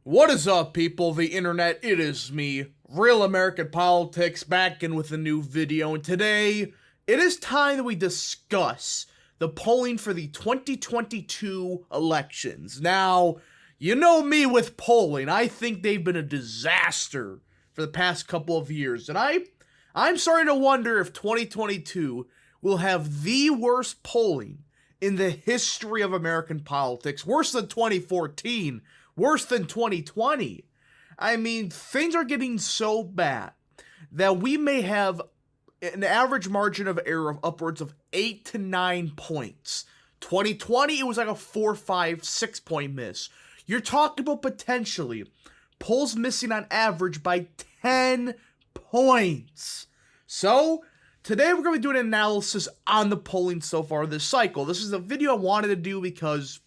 What is up, people? The internet, it is me, Real American Politics, back in with a new video, and today, it is time that we discuss the polling for the 2022 elections. Now, you know me with polling, I think they've been a disaster for the past couple of years, and I'm starting to wonder if 2022 will have the worst polling in the history of American politics, worse than 2014, worse than 2020. I mean, things are getting so bad that we may have an average margin of error of upwards of 8 to 9 points. 2020, it was like a 4, 5, 6 point miss. You're talking about potentially polls missing on average by 10 points. So, today we're going to do an analysis on the polling so far this cycle. This is a video I wanted to do because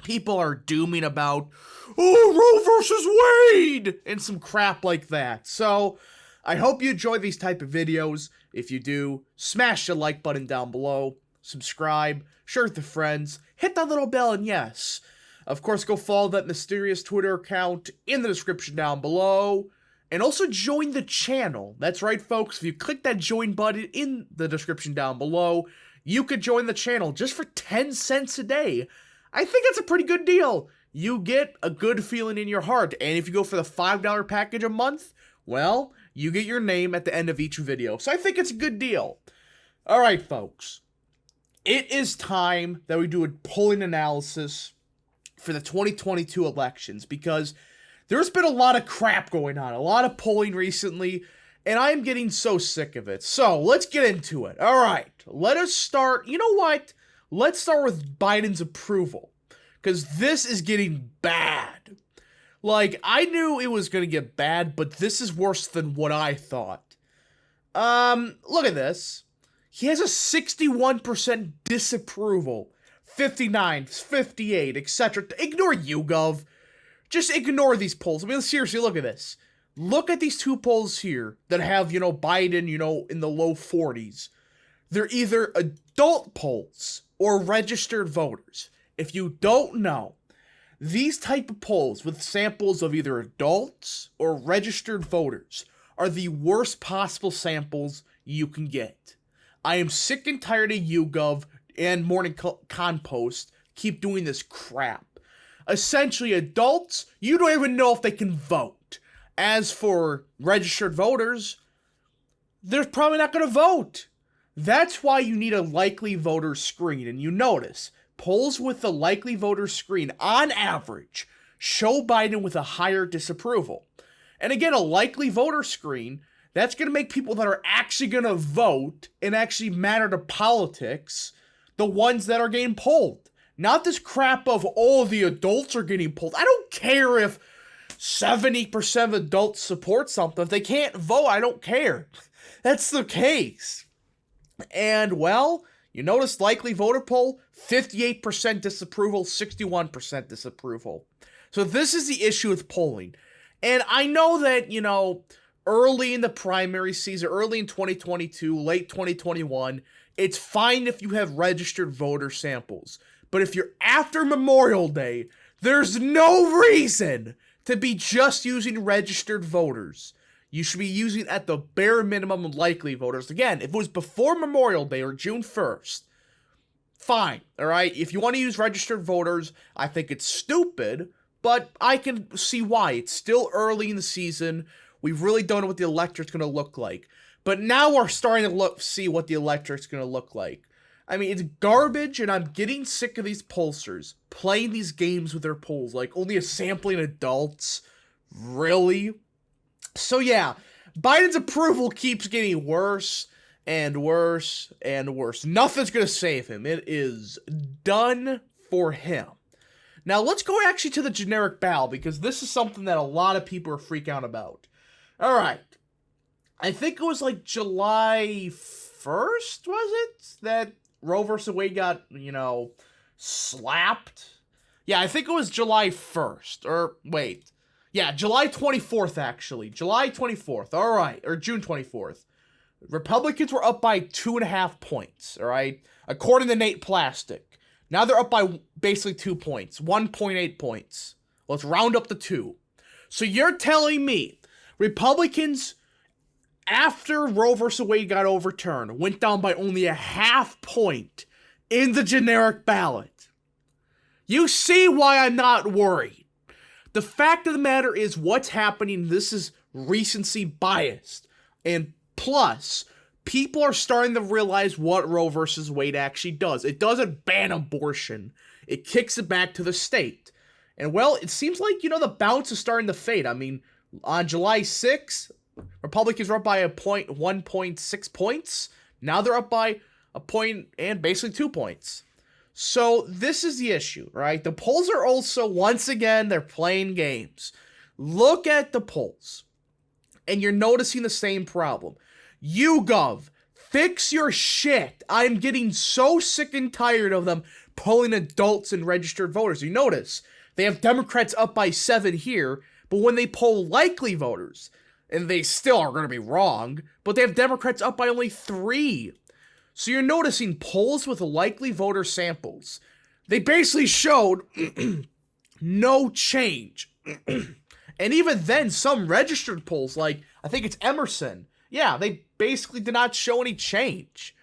people are dooming about, oh, Roe versus Wade, and some crap like that. So, I hope you enjoy these type of videos. If you do, smash the like button down below, subscribe, share with your friends, hit that little bell, and yes, of course, go follow that mysterious Twitter account in the description down below. And also join the channel. That's right, folks. If you click that join button in the description down below, you could join the channel just for 10 cents a day. I think that's a pretty good deal. You get a good feeling in your heart. And if you go for the $5 package a month, well, you get your name at the end of each video. So I think it's a good deal. All right, folks. It is time that we do a polling analysis for the 2022 elections because there's been a lot of crap going on, a lot of polling recently, and I'm getting so sick of it. So, let's get into it. All right, let us start. You know what? Let's start with Biden's approval, because this is getting bad. Like, I knew it was going to get bad, but this is worse than what I thought. Look at this. He has a 61% disapproval, 59, 58, etc. Ignore YouGov. Just ignore these polls. I mean, seriously, look at this. Look at these two polls here that have, Biden, in the low 40s. They're either adult polls or registered voters. If you don't know, these type of polls with samples of either adults or registered voters are the worst possible samples you can get. I am sick and tired of YouGov and Morning Con Post keep doing this crap. Essentially, adults, you don't even know if they can vote. As for registered voters, they're probably not going to vote. That's why you need a likely voter screen. And you notice, polls with the likely voter screen, on average, show Biden with a higher disapproval. And again, a likely voter screen, that's going to make people that are actually going to vote and actually matter to politics, the ones that are getting polled. Not this crap of, oh, the adults are getting polled. I don't care if 70% of adults support something. If they can't vote, I don't care. That's the case. And, well, you notice likely voter poll, 58% disapproval, 61% disapproval. So this is the issue with polling. And I know that, early in the primary season, early in 2022, late 2021, it's fine if you have registered voter samples. But if you're after Memorial Day, there's no reason to be just using registered voters. You should be using at the bare minimum likely voters. Again, if it was before Memorial Day or June 1st, fine, all right? If you want to use registered voters, I think it's stupid, but I can see why. It's still early in the season. We really don't know what the electorate's going to look like. But now we're starting to see what the electorate's going to look like. I mean, it's garbage, and I'm getting sick of these pollsters playing these games with their polls, like only a sampling adults. Really? So yeah, Biden's approval keeps getting worse and worse and worse. Nothing's going to save him. It is done for him. Now, let's go actually to the generic ballot, because this is something that a lot of people are freaking out about. All right. I think it was like July 1st, was it? That Roe versus Wade got, slapped. Yeah, I think it was July 1st. Or, wait. Yeah, July 24th, actually. July 24th. All right. Or June 24th. Republicans were up by 2.5 points, all right? According to Nate Plastic. Now they're up by basically 2 points. 1.8 points. Let's round up to 2. So you're telling me Republicans, after Roe v. Wade got overturned, went down by only a half point in the generic ballot? You see why I'm not worried. The fact of the matter is what's happening, this is recency biased. And plus, people are starting to realize what Roe versus Wade actually does. It doesn't ban abortion. It kicks it back to the state. And well, it seems like, the bounce is starting to fade. I mean, on July 6th, Republicans were up by 1.6 points. Now they're up by a point and basically 2 points. So this is the issue, right? The polls are also, once again, they're playing games. Look at the polls, and you're noticing the same problem. YouGov, fix your shit. I'm getting so sick and tired of them polling adults and registered voters. You notice, they have Democrats up by 7 here, but when they poll likely voters, and they still are going to be wrong, but they have Democrats up by only 3. So you're noticing polls with likely voter samples. They basically showed no change. And even then, some registered polls, like I think it's Emerson, yeah, they basically did not show any change.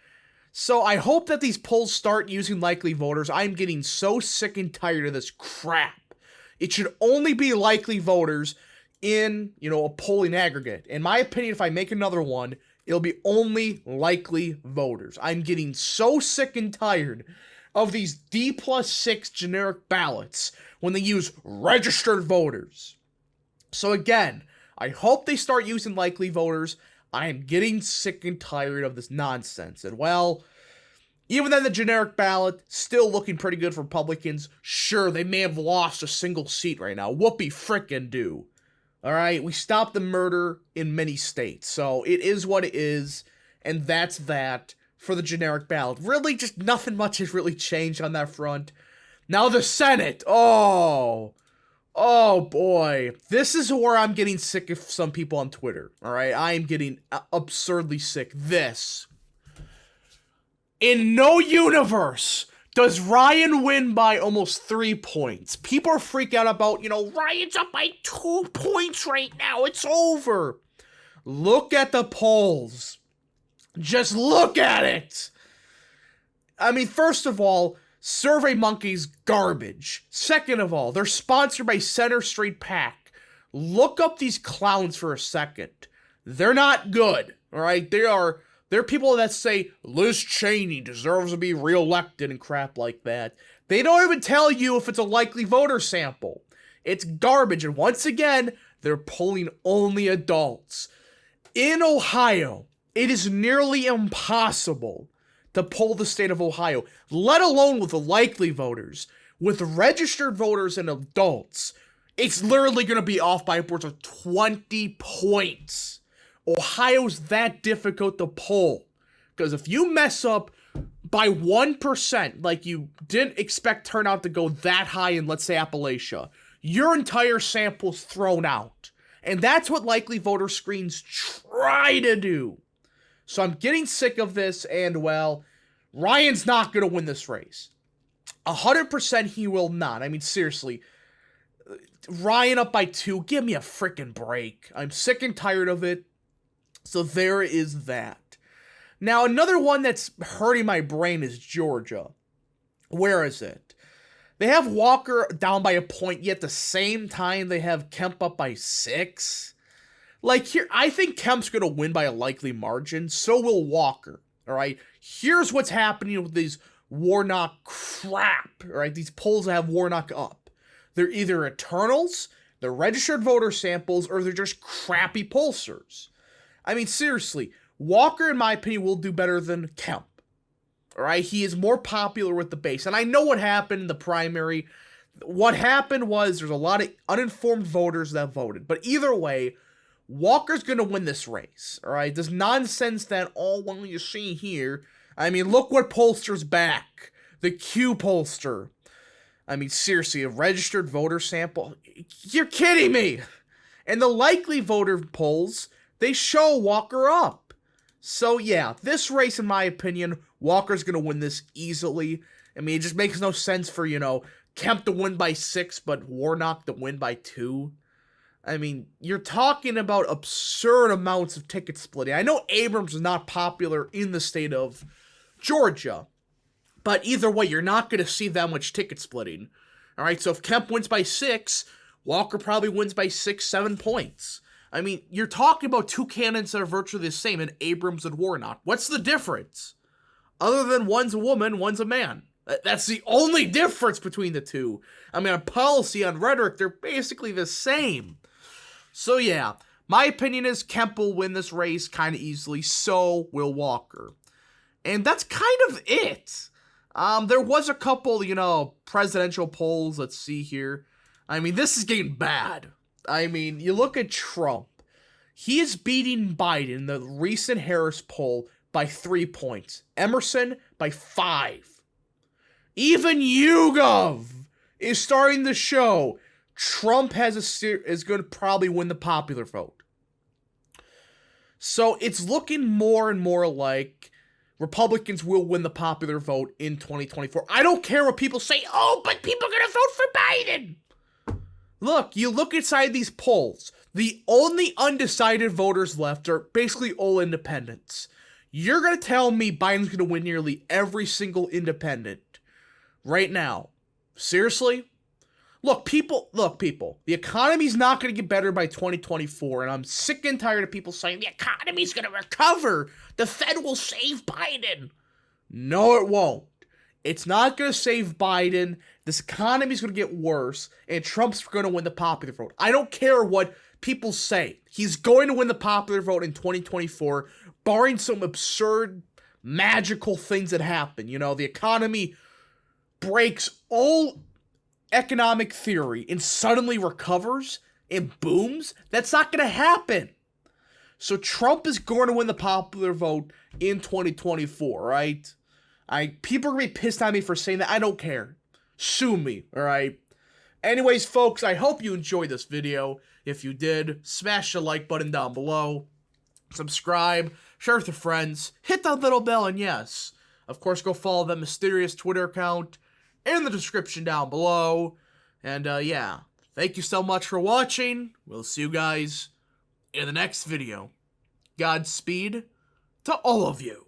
So I hope that these polls start using likely voters. I'm getting so sick and tired of this crap. It should only be likely voters in, a polling aggregate. In my opinion, if I make another one, it'll be only likely voters. I'm getting so sick and tired of these D+6 generic ballots when they use registered voters. So again, I hope they start using likely voters. I am getting sick and tired of this nonsense. And well, even then the generic ballot, still looking pretty good for Republicans. Sure, they may have lost a single seat right now. Whoopee frickin' do. Alright, we stopped the murder in many states. So it is what it is. And that's that for the generic ballot. Really, just nothing much has really changed on that front. Now the Senate. Oh boy. This is where I'm getting sick of some people on Twitter. Alright, I am getting absurdly sick. This. In no universe does Ryan win by almost 3 points. People are freaking out about, Ryan's up by 2 points right now. It's over. Look at the polls. Just look at it. I mean, first of all, SurveyMonkey's garbage. Second of all, they're sponsored by Center Street PAC. Look up these clowns for a second. They're not good, all right? They're people that say Liz Cheney deserves to be reelected and crap like that. They don't even tell you if it's a likely voter sample. It's garbage, and once again, they're polling only adults. In Ohio, it is nearly impossible to poll the state of Ohio, let alone with the likely voters. With registered voters and adults, it's literally going to be off by upwards of 20 points. Ohio's that difficult to poll. Because if you mess up by 1%, like you didn't expect turnout to go that high in, let's say, Appalachia, your entire sample's thrown out. And that's what likely voter screens try to do. So I'm getting sick of this, and well, Ryan's not going to win this race. 100% he will not. I mean, seriously. Ryan up by 2, give me a freaking break. I'm sick and tired of it. So there is that. Now, another one that's hurting my brain is Georgia. Where is it? They have Walker down by a point, yet at the same time they have Kemp up by 6. Like, here, I think Kemp's going to win by a likely margin. So will Walker. All right? Here's what's happening with these Warnock crap. All right? These polls that have Warnock up. They're either Eternals, they're registered voter samples, or they're just crappy pollsters. I mean, seriously, Walker, in my opinion, will do better than Kemp. All right? He is more popular with the base. And I know what happened in the primary. What happened was there's a lot of uninformed voters that voted. But either way, Walker's going to win this race. All right? This nonsense that, well, you see here. I mean, look what pollster's back. The Q pollster. I mean, seriously, a registered voter sample? You're kidding me! And the likely voter polls, they show Walker up. So yeah, this race, in my opinion, Walker's going to win this easily. I mean, it just makes no sense for, Kemp to win by 6, but Warnock to win by 2. I mean, you're talking about absurd amounts of ticket splitting. I know Abrams is not popular in the state of Georgia, but either way, you're not going to see that much ticket splitting. All right, so if Kemp wins by 6, Walker probably wins by 6, 7 points. I mean, you're talking about two candidates that are virtually the same in Abrams and Warnock. What's the difference? Other than one's a woman, one's a man. That's the only difference between the two. I mean, on policy, on rhetoric, they're basically the same. So yeah, my opinion is Kemp will win this race kind of easily, so will Walker. And that's kind of it. There was a couple, presidential polls. Let's see here. I mean, this is getting bad. I mean, you look at Trump. He is beating Biden in the recent Harris poll by 3 points. Emerson by 5. Even YouGov is starting to show Trump is going to probably win the popular vote. So it's looking more and more like Republicans will win the popular vote in 2024. I don't care what people say. Oh, but people are going to vote for Biden. Look, you look inside these polls. The only undecided voters left are basically all independents. You're going to tell me Biden's going to win nearly every single independent right now? Seriously? Look, people, the economy's not going to get better by 2024, and I'm sick and tired of people saying the economy's going to recover. The Fed will save Biden. No, it won't. It's not going to save Biden. This economy's going to get worse, and Trump's going to win the popular vote. I don't care what people say. He's going to win the popular vote in 2024, barring some absurd, magical things that happen. The economy breaks all economic theory and suddenly recovers and booms. That's not going to happen. So Trump is going to win the popular vote in 2024, right? People are going to be pissed at me for saying that. I don't care. Sue me, all right? Anyways, folks, I hope you enjoyed this video. If you did, smash the like button down below. Subscribe, share with your friends, hit that little bell, and yes, of course, go follow that mysterious Twitter account in the description down below. And yeah, thank you so much for watching. We'll see you guys in the next video. Godspeed to all of you.